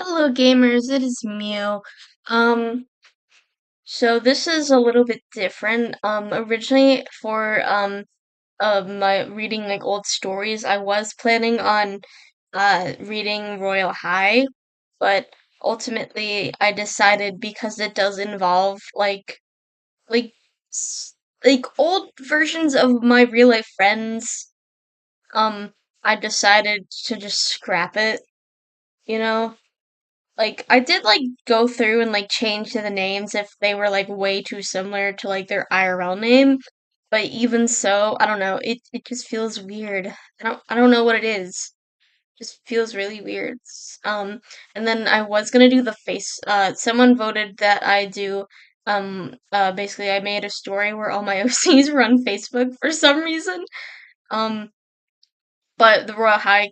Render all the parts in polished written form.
Hello gamers, it is Mew. Um, so this is a little bit different. Originally for my reading like old stories, I was planning on reading Royal High, but ultimately I decided because it does involve like s- like old versions of my real life friends, um I decided to just scrap it, you know? Like, I did, like, go through and, like, change to the names if they were, like, way too similar to, like, their IRL name, but even so, I don't know, it just feels weird. I don't know what it is. Just feels really weird. And then I was gonna do the someone voted that I do, basically I made a story where all my OCs were on Facebook for some reason, um, but the Royal High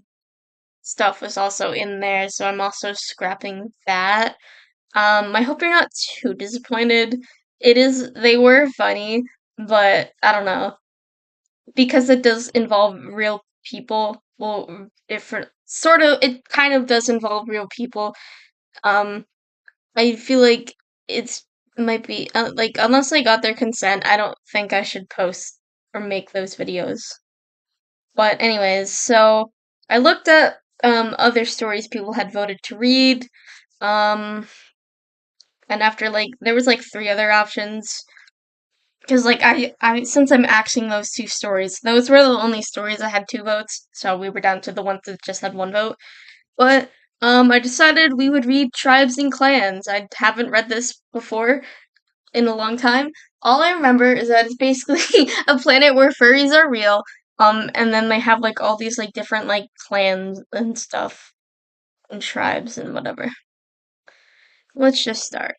stuff was also in there, so I'm also scrapping that. I hope you're not too disappointed. They were funny, but I don't know. Because it does involve real people, well, it kind of does involve real people. Um, I feel like it's might be, like, unless I got their consent, I don't think I should post or make those videos. But anyways, so I looked at, other stories people had voted to read. Um, and after like there was like three other options because like I since I'm axing those two stories, those were the only stories I had two votes, so we were down to the ones that just had one vote. But I decided we would read Tribes and Clans. I haven't read this before in a long time. All I remember is that it's basically a planet where furries are real. And then they have like all these like different like clans and stuff and tribes and whatever. Let's just start.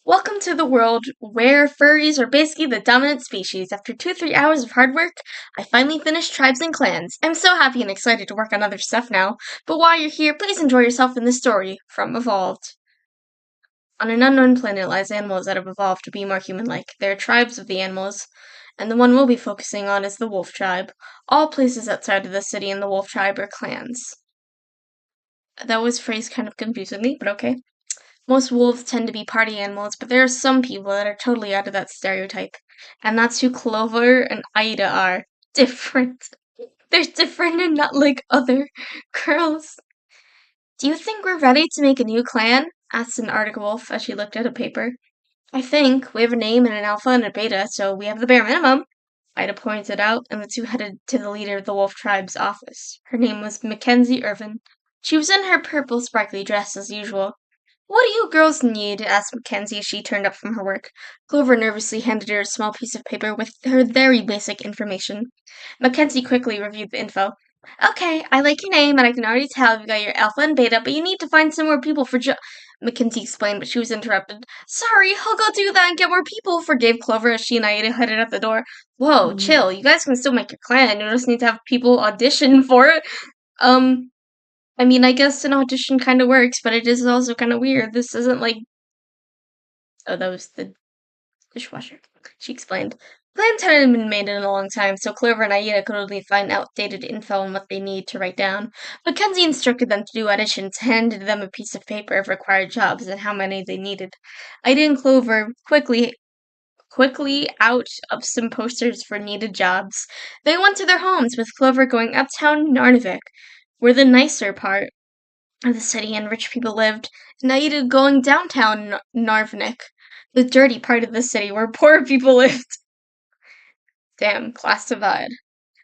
Welcome to the world where furries are basically the dominant species. After 2-3 hours of hard work, I finally finished Tribes and Clans. I'm so happy and excited to work on other stuff now. But while you're here, please enjoy yourself in this story from Evolved. On an unknown planet lies animals that have evolved to be more human-like. There are tribes of the animals, and the one we'll be focusing on is the wolf tribe. All places outside of the city in the wolf tribe are clans. That was phrased kind of confusingly, but okay. Most wolves tend to be party animals, but there are some people that are totally out of that stereotype. And that's who Clover and Aida are. Different. They're different and not like other girls. Do you think we're ready to make a new clan? Asked an Arctic wolf as she looked at a paper. I think we have a name and an alpha and a beta, so we have the bare minimum. Ida pointed out, and the two headed to the leader of the wolf tribe's office. Her name was Mackenzie Irvin. She was in her purple sparkly dress as usual. What do you girls need? Asked Mackenzie as she turned up from her work. Clover nervously handed her a small piece of paper with her very basic information. Mackenzie quickly reviewed the info. Okay, I like your name, and I can already tell you've got your alpha and beta, but you need to find some more people for Mackenzie explained, but she was interrupted. Sorry, I'll go do that and get more people, forgave Clover as she and Aida headed out the door. Whoa, chill. You guys can still make your clan. You just need to have people audition for it. Um, I mean, I guess an audition kind of works, but it is also kind of weird. This isn't like. Oh, that was the dishwasher. She explained. Plans hadn't been made in a long time, so Clover and Aida could only find outdated info on what they need to write down. Mackenzie instructed them to do auditions, handed them a piece of paper of required jobs and how many they needed. Aida and Clover quickly out of some posters for needed jobs. They went to their homes, with Clover going uptown Narnavik, where the nicer part of the city and rich people lived, and Aida going downtown Narvnik, the dirty part of the city where poor people lived. Damn, class divide.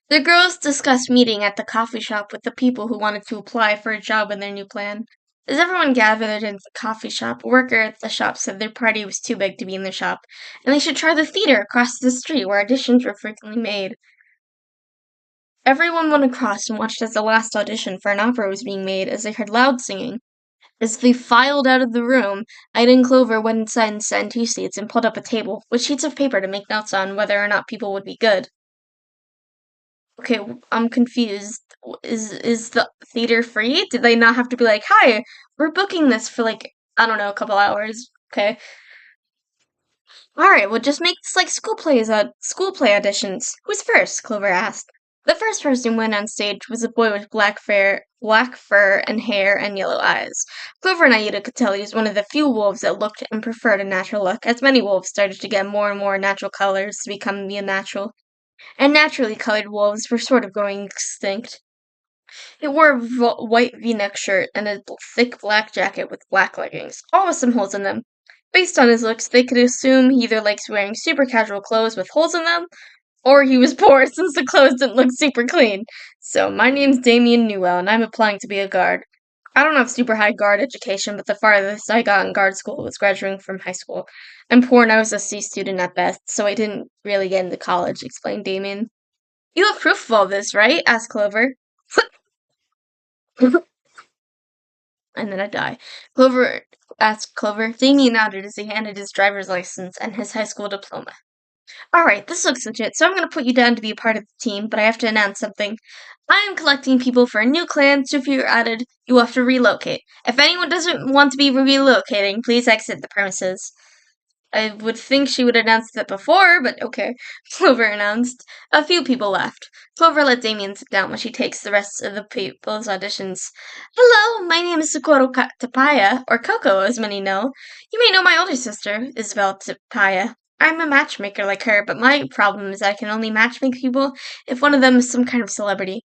The girls discussed meeting at the coffee shop with the people who wanted to apply for a job in their new plan. As everyone gathered in the coffee shop, a worker at the shop said their party was too big to be in the shop, and they should try the theater across the street where auditions were frequently made. Everyone went across and watched as the last audition for an opera was being made as they heard loud singing. As they filed out of the room, Ida and Clover went inside and sat in two seats and pulled up a table with sheets of paper to make notes on whether or not people would be good. Okay, I'm confused. Is the theater free? Did they not have to be like, "Hi, we're booking this for like I don't know, a couple hours." Okay. All right, we'll just make this like school play auditions. Who's first? Clover asked. The first person who went on stage was a boy with black hair, black fur and hair and yellow eyes. Clover and Aida could tell he was one of the few wolves that looked and preferred a natural look, as many wolves started to get more and more natural colors to become the unnatural, and naturally colored wolves were sort of going extinct. He wore a white v-neck shirt and a thick black jacket with black leggings, all with some holes in them. Based on his looks, they could assume he either likes wearing super casual clothes with holes in them, or he was poor since the clothes didn't look super clean. So, my name's Damien Newell, and I'm applying to be a guard. I don't have super high guard education, but the farthest I got in guard school was graduating from high school. I'm poor and I was a C student at best, so I didn't really get into college, explained Damien. You have proof of all this, right? Asked Clover. And then I die. Clover asked Clover. Damien nodded as he handed his driver's license and his high school diploma. Alright, this looks legit, so I'm gonna put you down to be a part of the team, but I have to announce something. I am collecting people for a new clan, so if you're added, you will have to relocate. If anyone doesn't want to be relocating, please exit the premises. I would think she would announce that before, but okay. Clover announced. A few people left. Clover let Damien sit down when she takes the rest of the people's auditions. Hello, my name is Socorro Tapaya, or Coco, as many know. You may know my older sister, Isabel Tapaya. I'm a matchmaker like her, but my problem is I can only matchmake people if one of them is some kind of celebrity.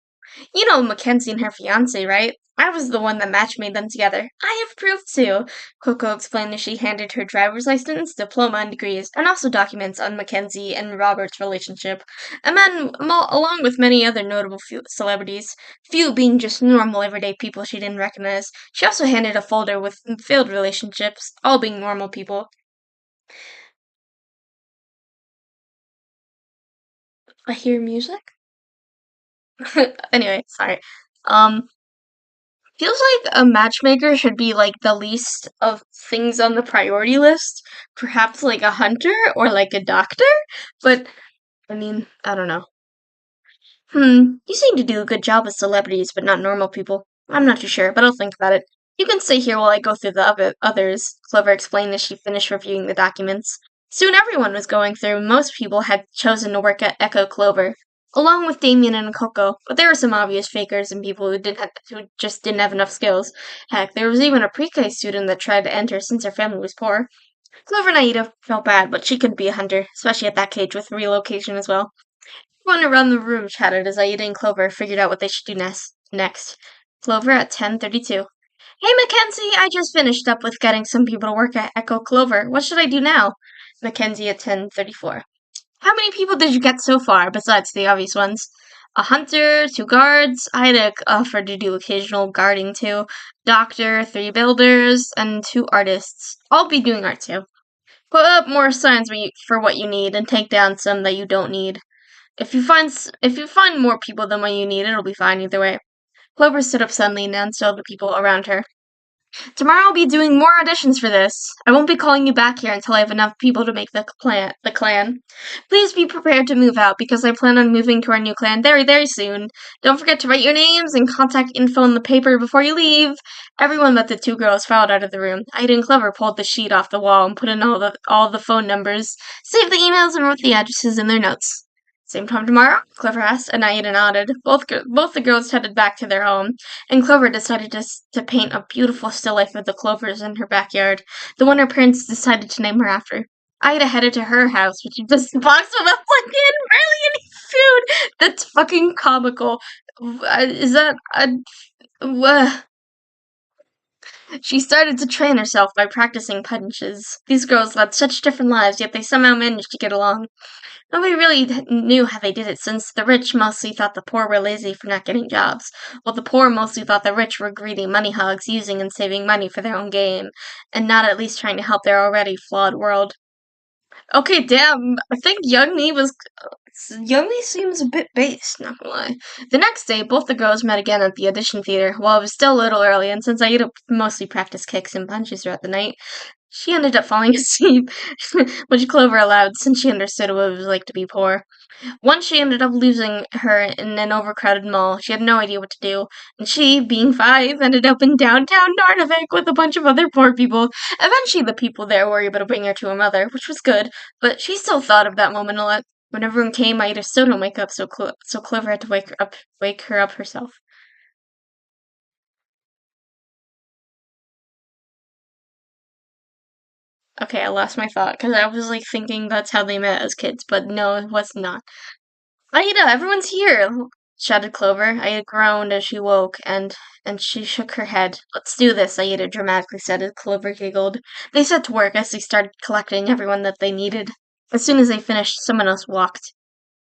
You know Mackenzie and her fiance, right? I was the one that match made them together. I have proof too, Coco explained as she handed her driver's license, diploma, and degrees, and also documents on Mackenzie and Robert's relationship, along with many other notable celebrities, few being just normal everyday people she didn't recognize. She also handed a folder with failed relationships, all being normal people. I hear music? Anyway, sorry. Um, Feels like a matchmaker should be like the least of things on the priority list. Perhaps like a hunter or like a doctor? But, I mean, I don't know. You seem to do a good job with celebrities, but not normal people. I'm not too sure, but I'll think about it. You can stay here while I go through the others, Clover explained as she finished reviewing the documents. Soon everyone was going through, and most people had chosen to work at Echo Clover, along with Damien and Coco, but there were some obvious fakers and people who just didn't have enough skills. Heck, there was even a pre-K student that tried to enter since her family was poor. Clover and Aida felt bad, but she couldn't be a hunter, especially at that cage with relocation as well. Everyone around the room chatted as Aida and Clover figured out what they should do next. Clover at 10:32. Hey Mackenzie, I just finished up with getting some people to work at Echo Clover. What should I do now? Mackenzie at 10:34. How many people did you get so far, besides the obvious ones? A hunter, two guards, Ida offered to do occasional guarding too, doctor, three builders, and two artists. I'll be doing art too. Put up more signs for what you need and take down some that you don't need. If you find more people than what you need, it'll be fine either way. Clover stood up suddenly and announced to all the people around her. Tomorrow I'll be doing more auditions for this. I won't be calling you back here until I have enough people to make the clan. Please be prepared to move out because I plan on moving to our new clan very, very soon. Don't forget to write your names and contact info in the paper before you leave. Everyone but the two girls filed out of the room. Ida and Clover pulled the sheet off the wall and put in all the phone numbers, saved the emails, and wrote the addresses in their notes. Same time tomorrow? Clover asked, and Aida nodded. Both the girls headed back to their home, and Clover decided to paint a beautiful still life of the Clovers in her backyard, the one her parents decided to name her after. Ida headed to her house, which is just a box without fucking barely any food. That's fucking comical. Is that She started to train herself by practicing punches. These girls led such different lives, yet they somehow managed to get along. Nobody really knew how they did it, since the rich mostly thought the poor were lazy for not getting jobs, while the poor mostly thought the rich were greedy money hogs using and saving money for their own gain, and not at least trying to help their already flawed world. Okay, damn, I think Young Me seems a bit base, not gonna lie. The next day, both the girls met again at the audition theater. While it was still a little early, and since Aida mostly practiced kicks and punches throughout the night, she ended up falling asleep, which Clover allowed since she understood what it was like to be poor. Once she ended up losing her in an overcrowded mall. She had no idea what to do, and she, being 5, ended up in downtown Narnavik with a bunch of other poor people. Eventually, the people there were able to bring her to her mother, which was good, but she still thought of that moment a lot. When everyone came, Aida still didn't wake up, so Clover had to wake her up herself. Okay, I lost my thought because I was like thinking that's how they met as kids, but no, it was not. Aida, everyone's here! Shouted Clover. Aida groaned as she woke, and she shook her head. Let's do this, Aida dramatically said as Clover giggled. They set to work as they started collecting everyone that they needed. As soon as they finished, someone else walked.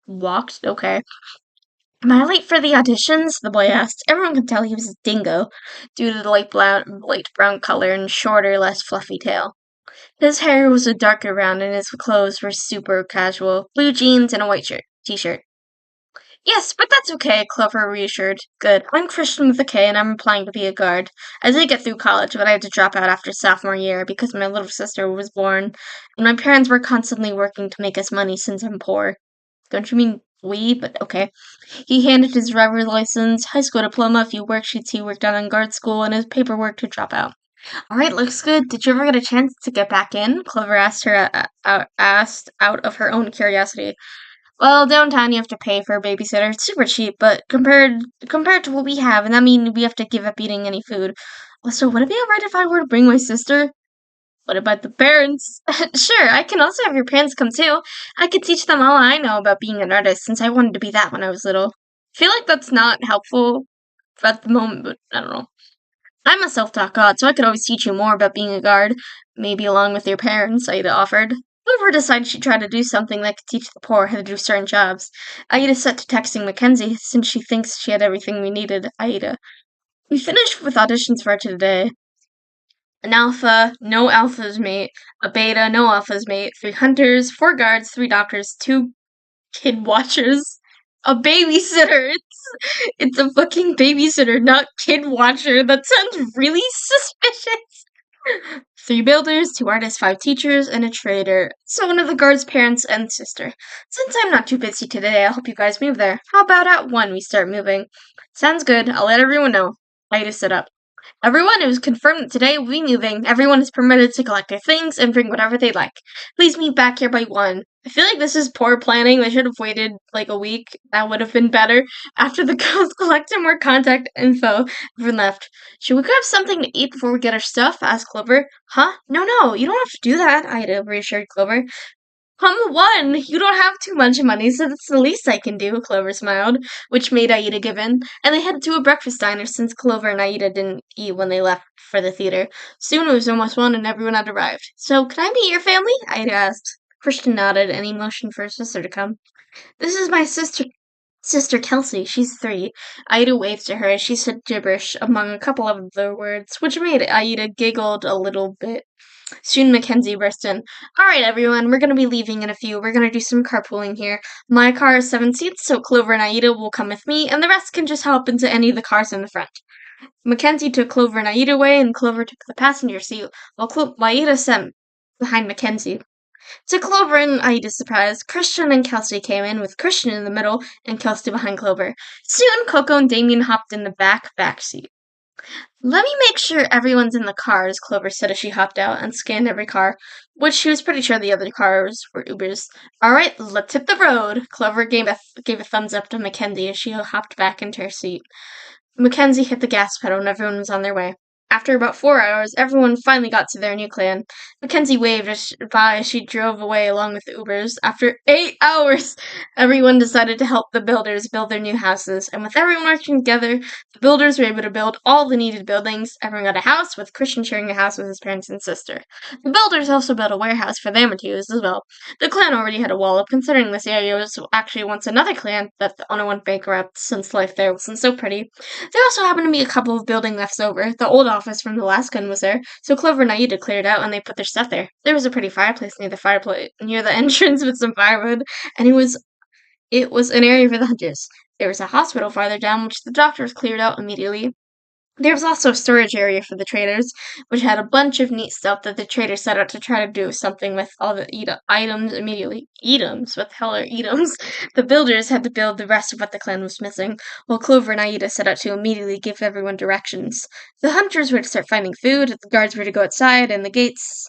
Walked? Okay. Am I late for the auditions? The boy asked. Everyone could tell he was a dingo, due to the light brown color and shorter, less fluffy tail. His hair was a darker brown and his clothes were super casual. Blue jeans and a white t-shirt. Yes, but that's okay, Clover reassured. Good. I'm Christian with a K and I'm applying to be a guard. I did get through college, but I had to drop out after sophomore year because my little sister was born, and my parents were constantly working to make us money since I'm poor. Don't you mean we? But okay. He handed his driver's license, high school diploma, a few worksheets he worked on in guard school, and his paperwork to drop out. All right, looks good. Did you ever get a chance to get back in? Clover asked out of her own curiosity. Well, downtown you have to pay for a babysitter. It's super cheap, but compared to what we have, and that means we have to give up eating any food. Also, would it be alright if I were to bring my sister? What about the parents? Sure, I can also have your parents come too. I could teach them all I know about being an artist since I wanted to be that when I was little. I feel like that's not helpful at the moment, but I don't know. I'm a self-taught god, so I could always teach you more about being a guard, maybe along with your parents, Aida offered. Clover decided she'd try to do something that could teach the poor how to do certain jobs. Aida set to texting Mackenzie, since she thinks she had everything we needed. Aida. We finished with auditions for today. An alpha, no alphas mate. A beta, no alphas mate. 3 hunters, 4 guards, 3 doctors, 2 kid watchers. A babysitter. It's a fucking babysitter, not kid watcher. That sounds really suspicious. 3 builders, 2 artists, 5 teachers, and a trader. So one of the guards' parents and sister. Since I'm not too busy today, I'll help you guys move there. How about at 1 we start moving? Sounds good. I'll let everyone know. Ida stood up. Everyone, it was confirmed that today we'll be moving. Everyone is permitted to collect their things and bring whatever they like. Please meet back here by 1. I feel like this is poor planning. They should have waited like a week. That would have been better. After the girls collected more contact info, everyone left. Should we grab something to eat before we get our stuff? Asked Clover. Huh? No, you don't have to do that, Ida reassured Clover. Come 1, you don't have too much money, so that's the least I can do, Clover smiled, which made Aida give in, and they headed to a breakfast diner since Clover and Aida didn't eat when they left for the theater. Soon it was almost 1 and everyone had arrived. So, can I meet your family? Aida asked. Christian nodded and he motioned for his sister to come. This is my sister Kelsey, she's 3. Aida waved to her as she said gibberish among a couple of other words, which made Aida giggled a little bit. Soon Mackenzie burst in. All right, everyone, we're going to be leaving in a few. We're going to do some carpooling here. My car is 7 seats, so Clover and Aida will come with me, and the rest can just hop into any of the cars in the front. Mackenzie took Clover and Aida away, and Clover took the passenger seat, while Aida sat behind Mackenzie. To Clover and Aida's surprise, Christian and Kelsey came in, with Christian in the middle and Kelsey behind Clover. Soon, Coco and Damien hopped in the back seat. Let me make sure everyone's in the cars, Clover said as she hopped out and scanned every car, which she was pretty sure the other cars were Ubers. All right, let's hit the road. Clover gave a thumbs up to Mackenzie as she hopped back into her seat. Mackenzie hit the gas pedal and everyone was on their way. After about 4 hours, everyone finally got to their new clan. Mackenzie waved as she drove away along with the Ubers. After 8 hours, everyone decided to help the builders build their new houses, and with everyone working together, the builders were able to build all the needed buildings. Everyone got a house, with Christian sharing a house with his parents and sister. The builders also built a warehouse for them to use as well. The clan already had a wall up, considering this area was actually once another clan that the owner went bankrupt since life there wasn't so pretty. There also happened to be a couple of buildings left over. The old office from the last gun was there, so Clover and Aida cleared out and they put their stuff there. There was a pretty fireplace near the entrance with some firewood, and it was an area for the hunters. There was a hospital farther down, which the doctors cleared out immediately. There was also a storage area for the traders, which had a bunch of neat stuff that the traders set out to try to do something with all the items immediately. Items? What the hell are items? The builders had to build the rest of what the clan was missing, while Clover and Aida set out to immediately give everyone directions. The hunters were to start finding food, the guards were to go outside the gates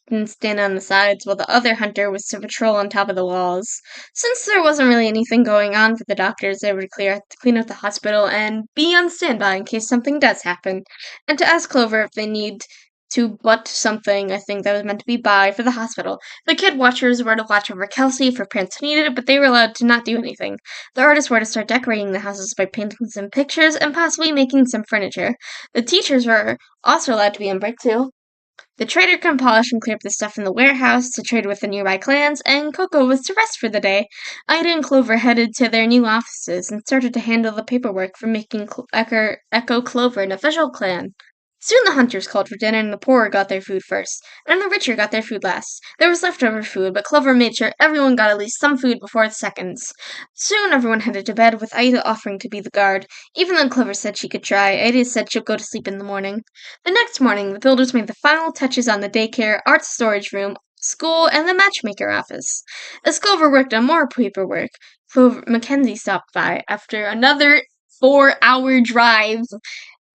and stand on the sides, while the other hunter was to patrol on top of the walls. Since there wasn't really anything going on for the doctors, they were to clean out the hospital and be on standby in case something does happen, and to ask Clover if they need to but something, I think, that was meant to be by for the hospital. The kid watchers were to watch over Kelsey if her parents needed it, but they were allowed to not do anything. The artists were to start decorating the houses by painting some pictures and possibly making some furniture. The teachers were also allowed to be on break too. The trader can polish and clear up the stuff in the warehouse to trade with the nearby clans, and Coco was to rest for the day. Ida and Clover headed to their new offices and started to handle the paperwork for making Echo Clover an official clan. Soon the hunters called for dinner, and the poorer got their food first, and the richer got their food last. There was leftover food, but Clover made sure everyone got at least some food before the seconds. Soon everyone headed to bed, with Ida offering to be the guard. Even though Clover said she could try, Ida said she'll go to sleep in the morning. The next morning, the builders made the final touches on the daycare, art storage room, school, and the matchmaker office. As Clover worked on more paperwork, Mackenzie stopped by after another 4-hour drive.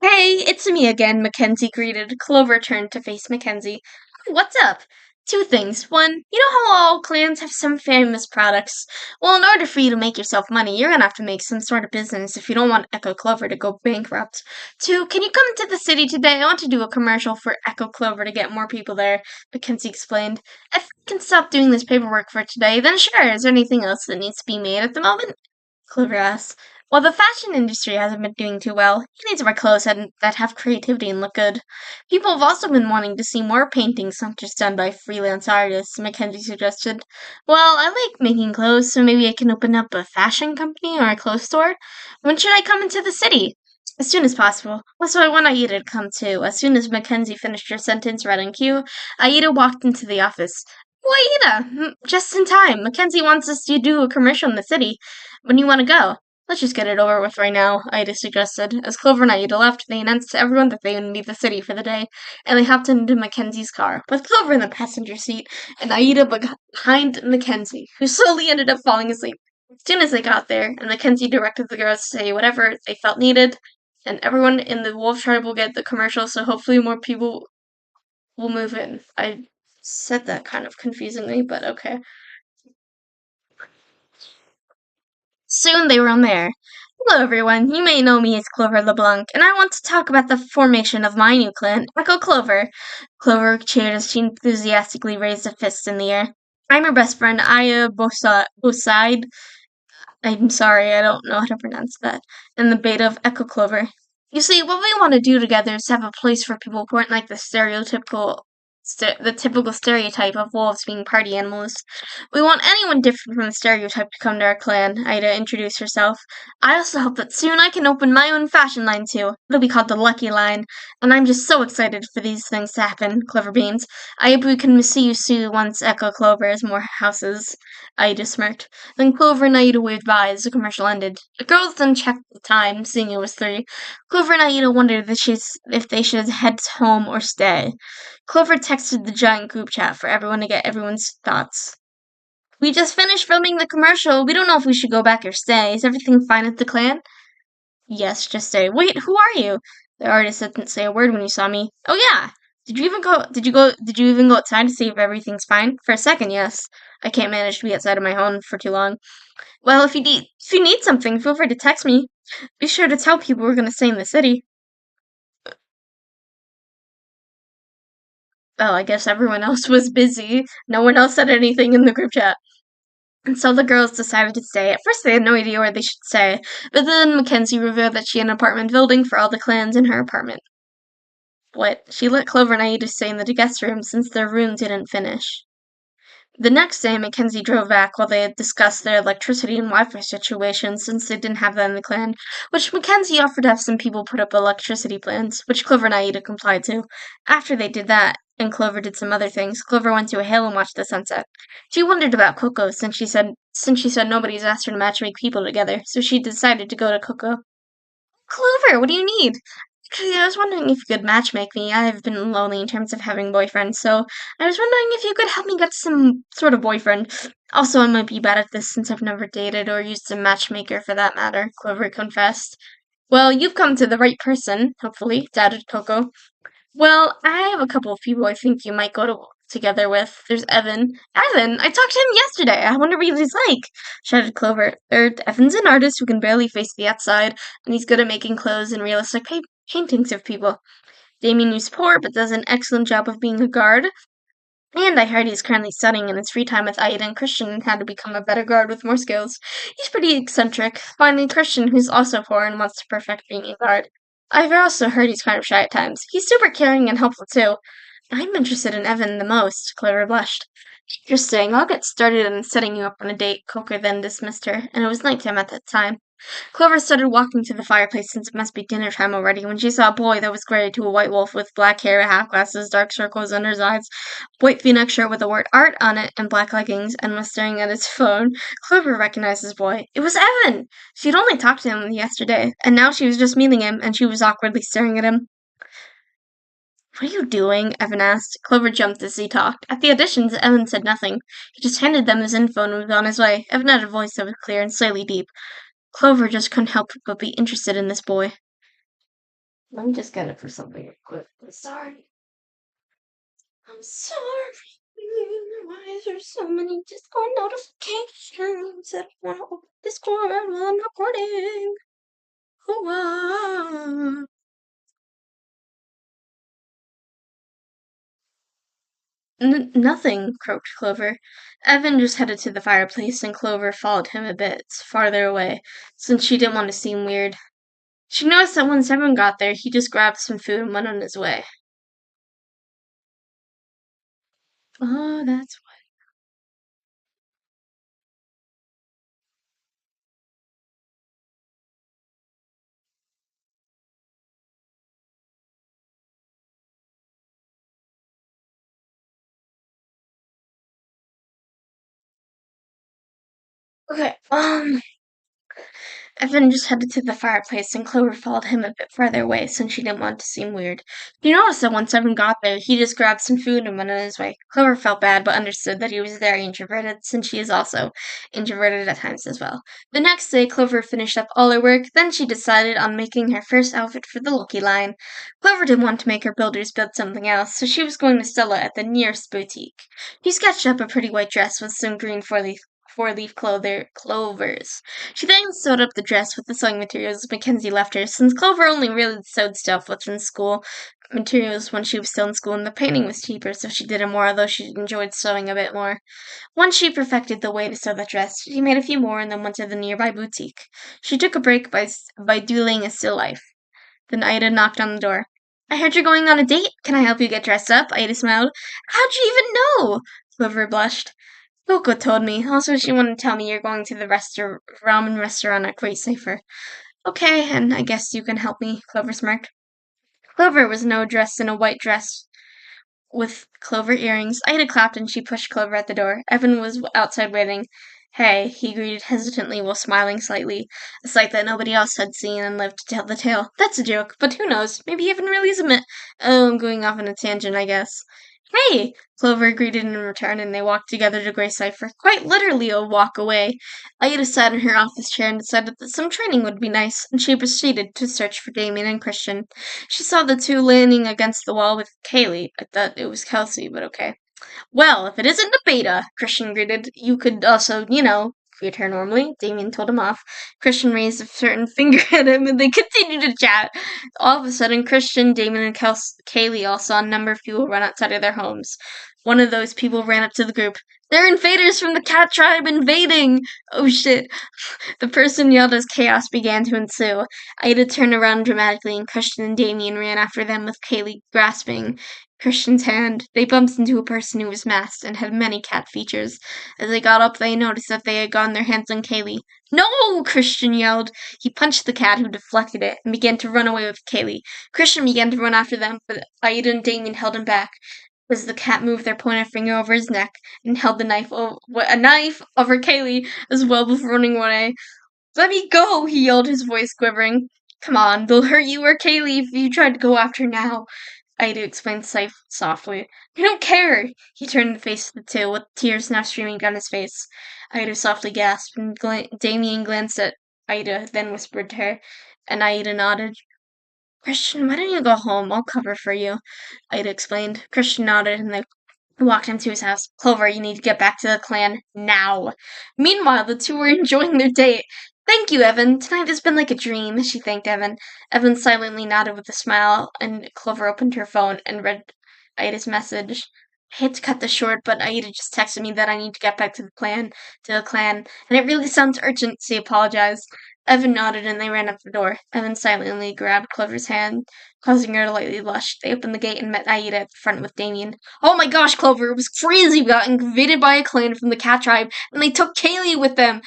Hey, it's me again, Mackenzie greeted. Clover turned to face Mackenzie. What's up? Two things. One, you know how all clans have some famous products? Well, in order for you to make yourself money, you're gonna have to make some sort of business if you don't want Echo Clover to go bankrupt. Two, can you come into the city today? I want to do a commercial for Echo Clover to get more people there, Mackenzie explained. If I can stop doing this paperwork for today, then sure. Is there anything else that needs to be made at the moment? Clover asked. While the fashion industry hasn't been doing too well, he needs more clothes that have creativity and look good. People have also been wanting to see more paintings, not just done by freelance artists, Mackenzie suggested. Well, I like making clothes, so maybe I can open up a fashion company or a clothes store. When should I come into the city? As soon as possible. Also, I want Aida to come too. As soon as Mackenzie finished her sentence right on cue, Aida walked into the office. Oh, Aida! Just in time. Mackenzie wants us to do a commercial in the city. When you want to go? Let's just get it over with right now, Ida suggested. As Clover and Ida left, they announced to everyone that they would leave the city for the day, and they hopped into Mackenzie's car, with Clover in the passenger seat and Aida behind Mackenzie, who slowly ended up falling asleep. As soon as they got there, and Mackenzie directed the girls to say whatever they felt needed, and everyone in the Wolf Tribe will get the commercial, so hopefully more people will move in. I said that kind of confusingly, but okay. Soon they were on there. Hello everyone, you may know me as Clover LeBlanc, and I want to talk about the formation of my new clan, Echo Clover. Clover cheered as she enthusiastically raised a fist in the air. I'm her best friend, Aya Boside. I'm sorry, I don't know how to pronounce that. And the beta of Echo Clover. You see, what we want to do together is have a place for people who aren't like the typical stereotype of wolves being party animals. We want anyone different from the stereotype to come to our clan, Ida introduced herself. I also hope that soon I can open my own fashion line too. It'll be called the Lucky Line, and I'm just so excited for these things to happen, Clover Beans. I hope we can see you soon once Echo Clover has more houses, Ida smirked. Then Clover and Aida waved by as the commercial ended. The girls then checked the time, seeing it was 3. Clover and Aida wondered if they should head home or stay. Clover texted the giant group chat for everyone to get everyone's thoughts. We just finished filming the commercial. We don't know if we should go back or stay. Is everything fine at the clan? Yes, just stay. Wait, who are you? The artist didn't say a word when he saw me. Oh yeah. Did you even go outside to see if everything's fine? For a second, yes. I can't manage to be outside of my home for too long. Well, if you need something, feel free to text me. Be sure to tell people we're gonna stay in the city. Well, I guess everyone else was busy. No one else said anything in the group chat. And so the girls decided to stay. At first, they had no idea where they should stay, but then Mackenzie revealed that she had an apartment building for all the clans in her apartment. What? She let Clover and Aida stay in the guest room since their room didn't finish. The next day, Mackenzie drove back while they had discussed their electricity and Wi-Fi situation since they didn't have that in the clan, which Mackenzie offered to have some people put up electricity plans, which Clover and Aida complied to. After they did that, and Clover did some other things, Clover went to a hill and watched the sunset. She wondered about Coco since she said nobody's asked her to matchmake people together, so she decided to go to Coco. Clover, what do you need? Actually, I was wondering if you could matchmake me. I've been lonely in terms of having boyfriends, so I was wondering if you could help me get some sort of boyfriend. Also, I might be bad at this since I've never dated or used a matchmaker for that matter, Clover confessed. Well, you've come to the right person, hopefully, doubted Coco. Well, I have a couple of people I think you might go together with. There's Evan. Evan? I talked to him yesterday. I wonder what he's like, shouted Clover. Evan's an artist who can barely face the outside, and he's good at making clothes and realistic paintings of people. Damien is poor, but does an excellent job of being a guard. And I heard he's currently studying in his free time with Aida and Christian on how to become a better guard with more skills. He's pretty eccentric. Finally, Christian, who's also poor and wants to perfect being a guard. I've also heard he's kind of shy at times. He's super caring and helpful too. I'm interested in Evan the most, Clover blushed. Interesting. I'll get started on setting you up on a date, Coker then dismissed her, and it was nighttime at that time. Clover started walking to the fireplace since it must be dinner time already when she saw a boy that was gray to a white wolf with black hair, half glasses, dark circles under his eyes, white v-neck shirt with the word art on it, and black leggings, and was staring at his phone. Clover recognized his boy. It was Evan! She'd only talked to him yesterday, and now she was just meeting him, and she was awkwardly staring at him. What are you doing? Evan asked. Clover jumped as he talked. At the auditions, Evan said nothing. He just handed them his info and was on his way. Evan had a voice that was clear and slightly deep. Clover just couldn't help but be interested in this boy. Let me just get it for something real quick. I'm sorry. I'm sorry. Why is there so many Discord notifications? I don't want to open Discord while I'm recording. Oh, nothing, croaked Clover. Evan just headed to the fireplace, and Clover followed him a bit farther away, since she didn't want to seem weird. She noticed that when Evan got there, he just grabbed some food and went on his way. Oh, that's okay. Evan just headed to the fireplace, and Clover followed him a bit farther away since she didn't want to seem weird. She noticed that once Evan got there, he just grabbed some food and went on his way. Clover felt bad, but understood that he was very introverted, since she is also introverted at times as well. The next day, Clover finished up all her work, then she decided on making her first outfit for the Loki line. Clover didn't want to make her builders build something else, so she was going to Stella at the nearest boutique. She sketched up a pretty white dress with some green four-leaf clovers. She then sewed up the dress with the sewing materials Mackenzie left her, since Clover only really sewed stuff within school materials when she was still in school, and the painting was cheaper, so she did it more, although she enjoyed sewing a bit more. Once she perfected the way to sew the dress, she made a few more and then went to the nearby boutique. She took a break by doodling a still life. Then Ida knocked on the door. I heard you're going on a date. Can I help you get dressed up? Ida smiled. How'd you even know? Clover blushed. Coco told me. Also, she wanted to tell me you're going to the ramen restaurant at Great Cipher. Okay, and I guess you can help me, Clover smirked. Clover was now dressed in a white dress with Clover earrings. Ida clapped and she pushed Clover at the door. Evan was outside waiting. Hey, he greeted hesitantly while smiling slightly, a sight that nobody else had seen and lived to tell the tale. That's a joke, but who knows? Maybe Evan really is a Oh, I'm going off on a tangent, I guess. Hey! Clover greeted in return, and they walked together to Grey Cipher. Quite literally a walk away. Aida sat in her office chair and decided that some training would be nice, and she proceeded to search for Damien and Christian. She saw the two leaning against the wall with Kaylee. I thought it was Kelsey, but okay. Well, if it isn't a beta, Christian greeted, you could also, greet her normally. Damien told him off. Christian raised a certain finger at him, and they continued to chat. All of a sudden, Christian, Damien, and Kaylee all saw a number of people run outside of their homes. One of those people ran up to the group. They're invaders from the cat tribe invading! Oh shit. The person yelled as chaos began to ensue. Ida turned around dramatically, and Christian and Damien ran after them with Kaylee grasping Christian's hand. They bumped into a person who was masked and had many cat features. As they got up, they noticed that they had gotten their hands on Kaylee. No! Christian yelled. He punched the cat, who deflected it, and began to run away with Kaylee. Christian began to run after them, but Ida and Damien held him back. As the cat moved their pointed finger over his neck and held a knife over Kaylee as well before running away. Let me go, he yelled, his voice quivering. Come on, they'll hurt you or Kaylee if you try to go after now. Ida explained softly. I don't care. He turned to face the two, with tears now streaming down his face. Ida softly gasped, and Damien glanced at Ida, then whispered to her, and Ida nodded. Christian, why don't you go home? I'll cover for you, Ida explained. Christian nodded, and they walked him to his house. Clover, you need to get back to the clan now. Meanwhile, the two were enjoying their date. Thank you, Evan. Tonight has been like a dream, she thanked Evan. Evan silently nodded with a smile, and Clover opened her phone and read Aida's message. I hate to cut this short, but Aida just texted me that I need to get back to the clan, and it really sounds urgent, she apologized. Evan nodded and they ran up the door. Evan silently grabbed Clover's hand, causing her to lightly blush. They opened the gate and met Aida at the front with Damien. Oh my gosh, Clover, it was crazy! We got invaded by a clan from the cat tribe, and they took Kaylee with them!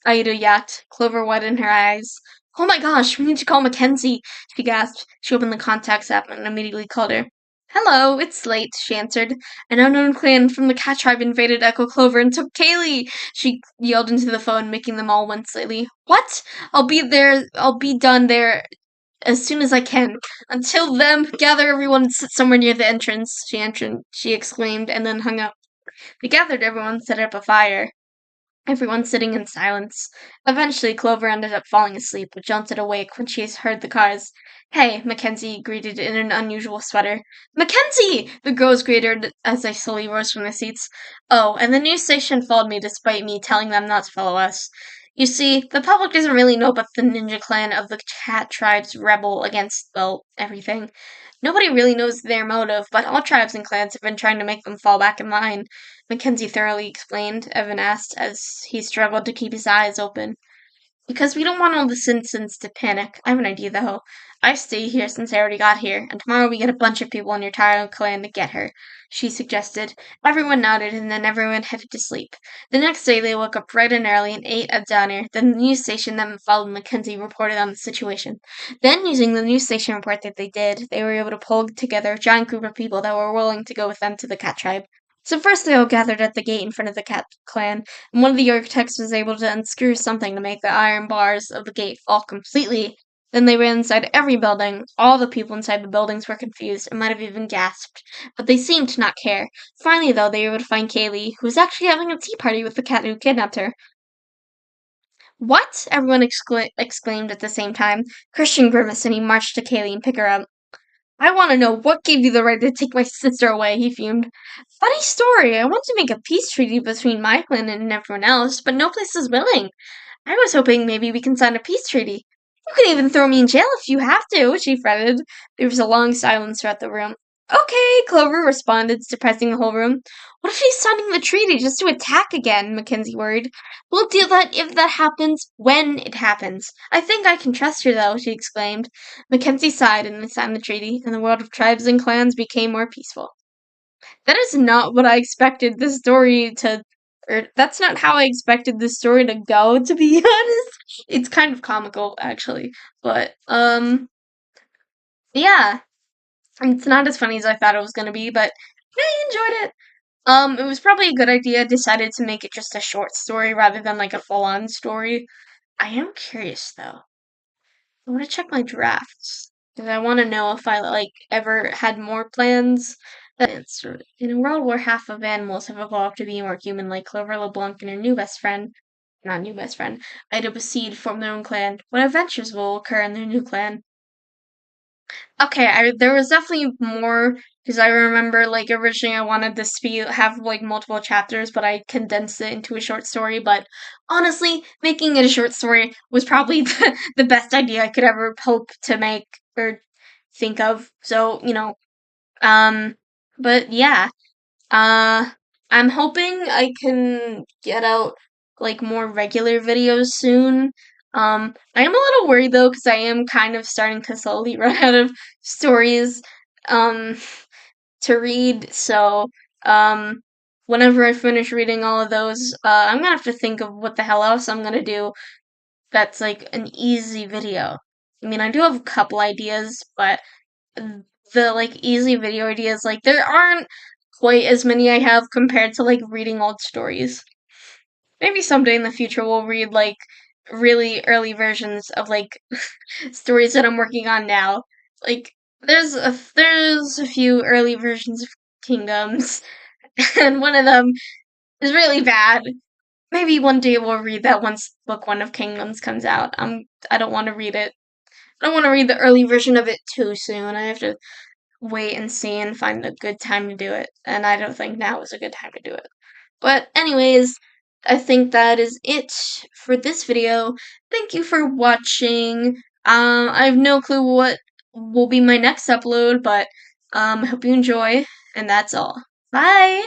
Aida yacked. Clover widened her eyes. Oh my gosh, we need to call Mackenzie, she gasped. She opened the contacts app and immediately called her. Hello, it's Slate, she answered. An unknown clan from the cat tribe invaded Echo Clover and took Kaylee, she yelled into the phone, making them all wince slightly. What? I'll be done there as soon as I can. Until then, gather everyone and sit somewhere near the entrance, she exclaimed, and then hung up. They gathered everyone and set up a fire. Everyone sitting in silence. Eventually, Clover ended up falling asleep, but jolted awake when she heard the cars. Hey, Mackenzie greeted in an unusual sweater. Mackenzie! The girls greeted as they slowly rose from their seats. Oh, and the news station followed me despite me telling them not to follow us. You see, the public doesn't really know about the ninja clan of the cat tribes rebel against, well, everything. Nobody really knows their motive, but all tribes and clans have been trying to make them fall back in line. Mackenzie thoroughly explained, Evan asked as he struggled to keep his eyes open. Because we don't want all the citizens to panic. I have an idea, though. I've stayed here since I already got here, and tomorrow we get a bunch of people in your Tyro clan to get her, she suggested. Everyone nodded, and then everyone headed to sleep. The next day, they woke up bright and early and ate at diner. Then the news station that followed Mackenzie reported on the situation. Then, using the news station report that they did, they were able to pull together a giant group of people that were willing to go with them to the cat tribe. So first they all gathered at the gate in front of the cat clan, and one of the architects was able to unscrew something to make the iron bars of the gate fall completely. Then they ran inside every building. All the people inside the buildings were confused and might have even gasped, but they seemed to not care. Finally, though, they were able to find Kaylee, who was actually having a tea party with the cat who kidnapped her. What? Everyone exclaimed at the same time. Christian grimaced and he marched to Kaylee and picked her up. I want to know what gave you the right to take my sister away, he fumed. Funny story, I want to make a peace treaty between my clan and everyone else, but no place is willing. I was hoping maybe we can sign a peace treaty. You can even throw me in jail if you have to, she fretted. There was a long silence throughout the room. Okay, Clover responded, suppressing the whole room. What if he's signing the treaty just to attack again? Mackenzie worried. We'll deal that if that happens, when it happens. I think I can trust her, though, she exclaimed. Mackenzie sighed and they signed the treaty, and the world of tribes and clans became more peaceful. That is not what I expected the story to, or that's not how I expected the story to go, to be honest. It's kind of comical, actually. But, yeah. It's not as funny as I thought it was gonna be, but I enjoyed it. It was probably a good idea. I decided to make it just a short story rather than like a full-on story. I am curious though. I want to check my drafts because I want to know if I like ever had more plans. In a world where half of animals have evolved to be more human, like Clover LeBlanc and her new best friend, not new best friend, Ida Seed form their own clan. What adventures will occur in their new clan? Okay, there was definitely more because I remember like originally I wanted this to be have like multiple chapters, but I condensed it into a short story. But honestly, making it a short story was probably the best idea I could ever hope to make or think of. So, um, but yeah, uh, I'm hoping I can get out like more regular videos soon. I am a little worried though because I am kind of starting to slowly run out of stories um to read. So, um whenever I finish reading all of those, I'm gonna have to think of what the hell else I'm gonna do that's like an easy video. I mean, I do have a couple ideas, but the like easy video ideas like there aren't quite as many I have compared to like reading old stories. Maybe someday in the future we'll read like really early versions of like stories that I'm working on now. Like there's a few early versions of Kingdoms and one of them is really bad. Maybe one day we'll read that once book 1 of Kingdoms comes out. I don't want to read it. I don't want to read the early version of it too soon. I have to wait and see and find a good time to do it. And I don't think now is a good time to do it. But anyways, I think that is it for this video. Thank you for watching. I have no clue what will be my next upload, but I hope you enjoy, and that's all. Bye!